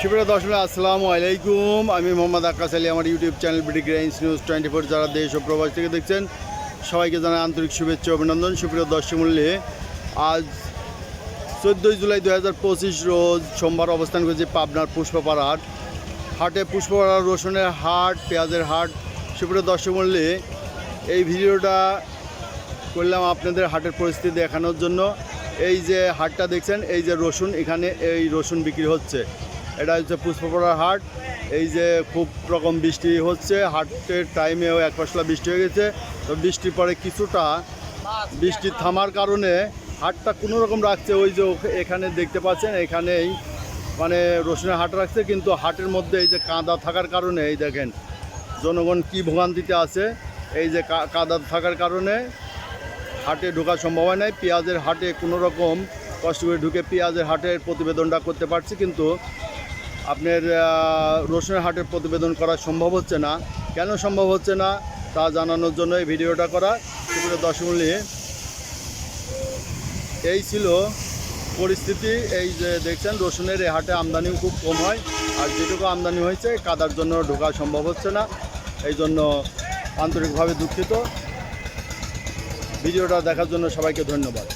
সুপ্রিয় দর্শক আসসালামু আলাইকুম। আমি মোহাম্মদ আকাশ আলী। আমার YouTube channel BD grains news 24 যারা দেশ ও প্রবাস থেকে দেখছেন সবাইকে জানাই আন্তরিক শুভেচ্ছা অভিনন্দন। সুপ্রিয় দর্শক মূল্যে আজ 14 জুলাই 2025 রোজ সোমবার অবস্থান করেছি পাবনার পুষ্পপাড়া হাটে। পুষ্পপাড়া রসুনের হাট, পেঁয়াজের হাট। সুপ্রিয় দর্শক মূল্যে এই ভিডিওটা করলাম আপনাদের হাটের পরিস্থিতি দেখানোর জন্য। এই যে হাটটা দেখছেন, এই যে রসুন, এখানে এই রসুন বিক্রি হচ্ছে। এটা হচ্ছে পুষ্পপাড়ার হাট। এই যে খুব রকম বৃষ্টি হচ্ছে, হাটের টাইমেও এক পশলা বৃষ্টি হয়ে গেছে। তো বৃষ্টির পরে কিছুটা বৃষ্টি থামার কারণে হাটটা কোনো রকম রাখছে। ওই যে এখানে দেখতে পাচ্ছেন, এখানেই মানে রসুনের হাট রাখছে, কিন্তু হাটের মধ্যে এই যে কাদা থাকার কারণে এই দেখেন জনগণ কী ভোগান্তিতে আছে। এই যে কাদা থাকার কারণে হাটে ঢোকার সম্ভাবনা নেই। পেঁয়াজের হাটে কোনো রকম কষ্ট করে ঢুকে পেঁয়াজের হাটের প্রতিবেদনটা করতে পারছি, কিন্তু আপনার রসুনের হাটের প্রতিবেদন করা সম্ভব হচ্ছে না। কেন সম্ভব হচ্ছে না তা জানানোর জন্য এই ভিডিওটা করা। সুপ্রিয় দর্শক মণ্ডলী, এই ছিল পরিস্থিতি। এই যে দেখছেন রসুনের এই হাটে আমদানিও খুব কম হয়, আর যেটুকু আমদানি হয়েছে কাদার জন্য ঢোকা সম্ভব হচ্ছে না। এই জন্য আন্তরিকভাবে দুঃখিত। ভিডিওটা দেখার জন্য সবাইকে ধন্যবাদ।